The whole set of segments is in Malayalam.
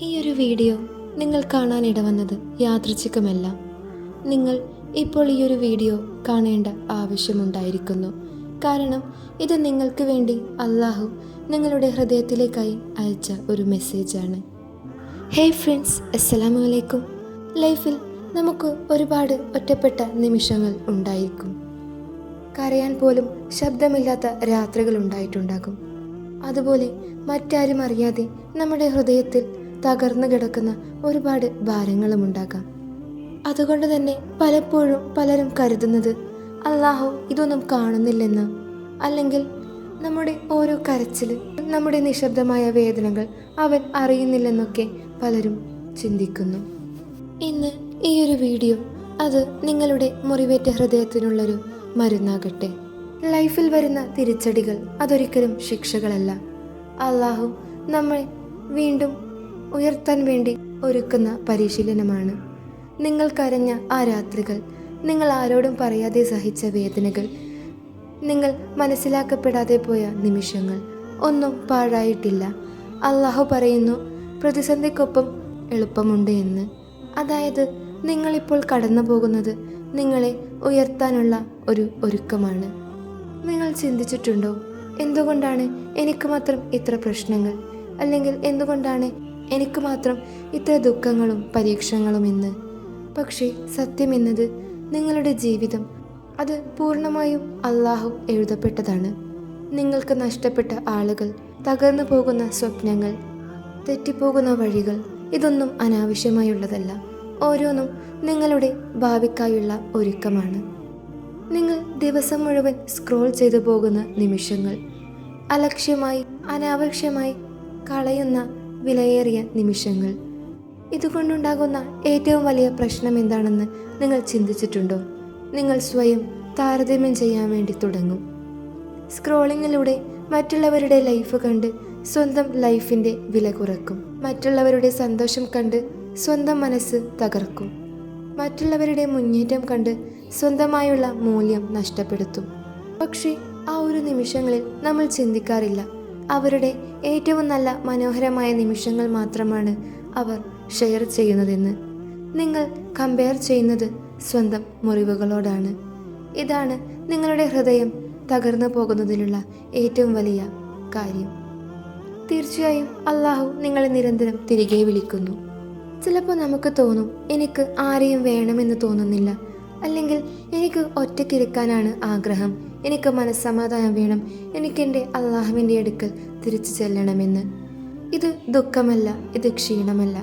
ഈ ഒരു വീഡിയോ നിങ്ങൾ കാണാനിടവന്നത് യാദൃച്ഛികമല്ല. നിങ്ങൾ ഇപ്പോൾ ഈ ഒരു വീഡിയോ കാണേണ്ട ആവശ്യമുണ്ടായിരിക്കുന്നു. കാരണം ഇത് നിങ്ങൾക്ക് വേണ്ടി അള്ളാഹു നിങ്ങളുടെ ഹൃദയത്തിലേക്കായി അയച്ച ഒരു മെസ്സേജാണ്. ഹേയ് ഫ്രണ്ട്സ്, അസ്സലാമു അലൈക്കും. ലൈഫിൽ നമുക്ക് ഒരുപാട് ഒറ്റപ്പെട്ട നിമിഷങ്ങൾ ഉണ്ടായിരിക്കും. കരയാൻ പോലും ശബ്ദമില്ലാത്ത രാത്രികൾ ഉണ്ടായിട്ടുണ്ടാകും. അതുപോലെ മറ്റാരും അറിയാതെ നമ്മുടെ ഹൃദയത്തിൽ തകർന്നു കിടക്കുന്ന ഒരുപാട് ഭാരങ്ങളും ഉണ്ടാകാം. അതുകൊണ്ട് തന്നെ പലപ്പോഴും പലരും കരുതുന്നത് അള്ളാഹു ഇതൊന്നും കാണുന്നില്ലെന്ന്, അല്ലെങ്കിൽ നമ്മുടെ ഓരോ കരച്ചിൽ, നമ്മുടെ നിശബ്ദമായ വേദനകൾ അവൻ അറിയുന്നില്ലെന്നൊക്കെ പലരും ചിന്തിക്കുന്നു. ഇന്ന് ഈ ഒരു വീഡിയോ അത് നിങ്ങളുടെ മുറിവേറ്റ ഹൃദയത്തിനുള്ളൊരു മരുന്നാകട്ടെ. ലൈഫിൽ വരുന്ന തിരിച്ചടികൾ അതൊരിക്കലും ശിക്ഷകളല്ല. അള്ളാഹു നമ്മെ വീണ്ടും ഉയർത്താൻ വേണ്ടി ഒരുക്കുന്ന പരിശീലനമാണ്. നിങ്ങൾ കരഞ്ഞ ആ രാത്രികൾ, നിങ്ങൾ ആരോടും പറയാതെ സഹിച്ച വേദനകൾ, നിങ്ങൾ മനസ്സിലാക്കപ്പെടാതെ പോയ നിമിഷങ്ങൾ ഒന്നും പാഴായിട്ടില്ല. അള്ളാഹു പറയുന്നു, പ്രതിസന്ധിക്കൊപ്പം എളുപ്പമുണ്ട് എന്ന്. അതായത് നിങ്ങളിപ്പോൾ കടന്നു പോകുന്നത് നിങ്ങളെ ഉയർത്താനുള്ള ഒരു ഒരുക്കമാണ്. നിങ്ങൾ ചിന്തിച്ചിട്ടുണ്ടോ, എന്തുകൊണ്ടാണ് എനിക്ക് മാത്രം ഇത്ര പ്രശ്നങ്ങൾ, അല്ലെങ്കിൽ എന്തുകൊണ്ടാണ് എനിക്ക് മാത്രം ഇത്ര ദുഃഖങ്ങളും പരീക്ഷണങ്ങളും എന്ന്? പക്ഷേ സത്യം എന്നത് നിങ്ങളുടെ ജീവിതം അത് പൂർണ്ണമായും അള്ളാഹു എഴുതപ്പെട്ടതാണ്. നിങ്ങൾക്ക് നഷ്ടപ്പെട്ട ആളുകൾ, തകർന്നു പോകുന്ന സ്വപ്നങ്ങൾ, തെറ്റിപ്പോകുന്ന വഴികൾ, ഇതൊന്നും അനാവശ്യമായുള്ളതല്ല. ഓരോന്നും നിങ്ങളുടെ ഭാവിക്കായുള്ള ഒരുക്കമാണ്. നിങ്ങൾ ദിവസം മുഴുവൻ സ്ക്രോൾ ചെയ്തു പോകുന്ന നിമിഷങ്ങൾ, അലക്ഷ്യമായി അനാവശ്യമായി കളയുന്ന വിലയേറിയ നിമിഷങ്ങൾ, ഇതുകൊണ്ടുണ്ടാകുന്ന ഏറ്റവും വലിയ പ്രശ്നം എന്താണെന്ന് നിങ്ങൾ ചിന്തിച്ചിട്ടുണ്ടോ? നിങ്ങൾ സ്വയം താരതമ്യം ചെയ്യാൻ വേണ്ടി തുടങ്ങും. സ്ക്രോളിങ്ങിലൂടെ മറ്റുള്ളവരുടെ ലൈഫ് കണ്ട് സ്വന്തം ലൈഫിൻ്റെ വില കുറക്കും. മറ്റുള്ളവരുടെ സന്തോഷം കണ്ട് സ്വന്തം മനസ്സ് തകർക്കും. മറ്റുള്ളവരുടെ മുന്നേറ്റം കണ്ട് സ്വന്തമായുള്ള മൂല്യം നഷ്ടപ്പെടുത്തും. പക്ഷേ ആ ഒരു നിമിഷങ്ങളിൽ നമ്മൾ ചിന്തിക്കാറില്ല, അവരുടെ ഏറ്റവും നല്ല മനോഹരമായ നിമിഷങ്ങൾ മാത്രമാണ് അവർ ഷെയർ ചെയ്യുന്നതെന്ന്. നിങ്ങൾ കമ്പയർ ചെയ്യുന്നത് സ്വന്തം മുറിവുകളോടാണ്. ഇതാണ് നിങ്ങളുടെ ഹൃദയം തകർന്നു പോകുന്നതിനുള്ള ഏറ്റവും വലിയ കാര്യം. തീർച്ചയായും അള്ളാഹു നിങ്ങളെ നിരന്തരം തിരികെ വിളിക്കുന്നു. ചിലപ്പോൾ നമുക്ക് തോന്നും, എനിക്ക് ആരെയും വേണമെന്ന് തോന്നുന്നില്ല, അല്ലെങ്കിൽ എനിക്ക് ഒറ്റയ്ക്കിരിക്കാനാണ് ആഗ്രഹം, എനിക്ക് മനസ്സമാധാനം വേണം, എനിക്കെൻ്റെ അള്ളാഹുവിൻ്റെ അടുക്കൽ തിരിച്ചു ചെല്ലണമെന്ന്. ഇത് ദുഃഖമല്ല, ഇത് ക്ഷീണമല്ല,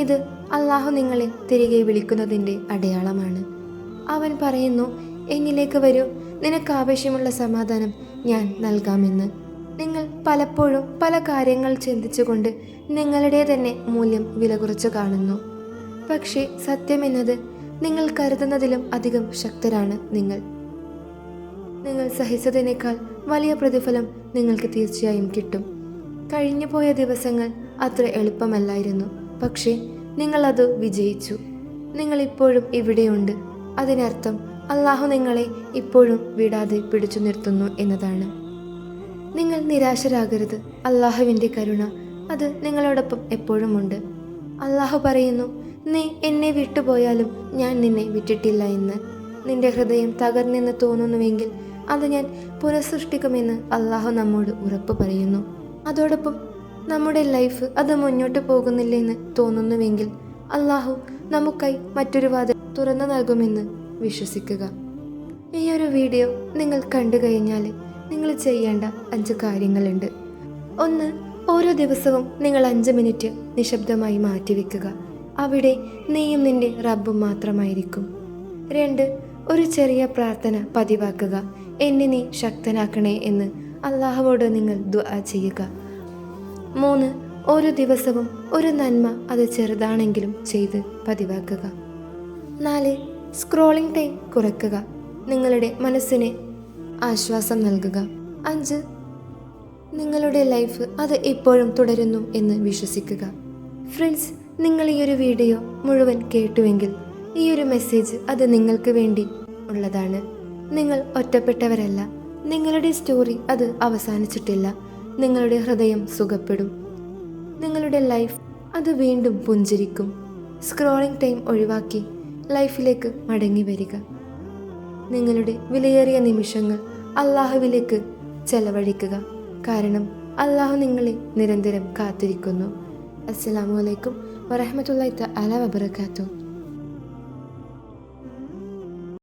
ഇത് അള്ളാഹു നിങ്ങളെ തിരികെ വിളിക്കുന്നതിൻ്റെ അടയാളമാണ്. അവൻ പറയുന്നു, എന്നിലേക്ക് വരൂ, നിനക്ക് ആവശ്യമുള്ള സമാധാനം ഞാൻ നൽകാമെന്ന്. നിങ്ങൾ പലപ്പോഴും പല കാര്യങ്ങൾ ചിന്തിച്ചുകൊണ്ട് നിങ്ങളുടെ തന്നെ മൂല്യം വില കുറച്ച് കാണുന്നു. പക്ഷേ സത്യമെന്നത് നിങ്ങൾ കരുതുന്നതിലും അധികം ശക്തരാണ് നിങ്ങൾ. നിങ്ങൾ സഹിച്ചതിനേക്കാൾ വലിയ പ്രതിഫലം നിങ്ങൾക്ക് തീർച്ചയായും കിട്ടും. കഴിഞ്ഞു പോയ ദിവസങ്ങൾ അത്ര എളുപ്പമല്ലായിരുന്നു, പക്ഷേ നിങ്ങളത് വിജയിച്ചു. നിങ്ങളിപ്പോഴും ഇവിടെയുണ്ട്. അതിനർത്ഥം അള്ളാഹു നിങ്ങളെ ഇപ്പോഴും വിടാതെ പിടിച്ചു നിർത്തുന്നു എന്നതാണ്. നിങ്ങൾ നിരാശരാകരുത്. അള്ളാഹുവിൻ്റെ കരുണ അത് നിങ്ങളോടൊപ്പം എപ്പോഴും ഉണ്ട്. അള്ളാഹു പറയുന്നു, നീ എന്നെ വിട്ടുപോയാലും ഞാൻ നിന്നെ വിട്ടിട്ടില്ല എന്ന്. നിന്റെ ഹൃദയം തകർന്നെന്ന് തോന്നുന്നുവെങ്കിൽ അത് ഞാൻ പുനഃസൃഷ്ടിക്കുമെന്ന് അള്ളാഹു നമ്മോട് ഉറപ്പ് പറയുന്നു. അതോടൊപ്പം നമ്മുടെ ലൈഫ് അത് മുന്നോട്ട് പോകുന്നില്ലെന്ന് തോന്നുന്നുവെങ്കിൽ അള്ളാഹു നമുക്കായി മറ്റൊരു വാതിൽ തുറന്നു നൽകുമെന്ന് വിശ്വസിക്കുക. ഈ ഒരു വീഡിയോ നിങ്ങൾ കണ്ടു കഴിഞ്ഞാൽ നിങ്ങൾ ചെയ്യേണ്ട 5 കാര്യങ്ങളുണ്ട്. 1. ഓരോ ദിവസവും നിങ്ങൾ 5 മിനിറ്റ് നിശബ്ദമായി മാറ്റിവെക്കുക. അവിടെ നീയും നിന്റെ റബ്ബും മാത്രമായിരിക്കും. 2. ഒരു ചെറിയ പ്രാർത്ഥന പതിവാക്കുക. എന്നെ നീ ശക്തനാക്കണേ എന്ന് അള്ളാഹുവോട് നിങ്ങൾ ദുആ ചെയ്യുക. 3. ഓരോ ദിവസവും ഒരു നന്മ, അത് ചെറുതാണെങ്കിലും ചെയ്ത് പതിവാക്കുക. 4. സ്ക്രോളിംഗ് ടൈം കുറയ്ക്കുക. നിങ്ങളുടെ മനസ്സിനെ ആശ്വാസം നൽകുക. 5. നിങ്ങളുടെ ലൈഫ് അത് ഇപ്പോഴും തുടരുന്നു എന്ന് വിശ്വസിക്കുക. ഫ്രണ്ട്സ്, നിങ്ങൾ ഈ ഒരു വീഡിയോ മുഴുവൻ കേട്ടുവെങ്കിൽ ഈ ഒരു മെസ്സേജ് അത് നിങ്ങൾക്ക് വേണ്ടി ഉള്ളതാണ്. നിങ്ങൾ ഒറ്റപ്പെട്ടവരല്ല. നിങ്ങളുടെ സ്റ്റോറി അത് അവസാനിച്ചിട്ടില്ല. നിങ്ങളുടെ ഹൃദയം സുഖപ്പെടും. നിങ്ങളുടെ ലൈഫ് അത് വീണ്ടും പുഞ്ചിരിക്കും. സ്ക്രോളിംഗ് ടൈം ഒഴിവാക്കി ലൈഫിലേക്ക് മടങ്ങി വരിക. നിങ്ങളുടെ വിലയേറിയ നിമിഷങ്ങൾ അള്ളാഹുവിലേക്ക് ചെലവഴിക്കുക. കാരണം അള്ളാഹു നിങ്ങളെ നിരന്തരം കാത്തിരിക്കുന്നു. അസ്സലാമു അലൈക്കും വറഹ്മത്തുള്ളാഹി തആല വബറകാതുഹു.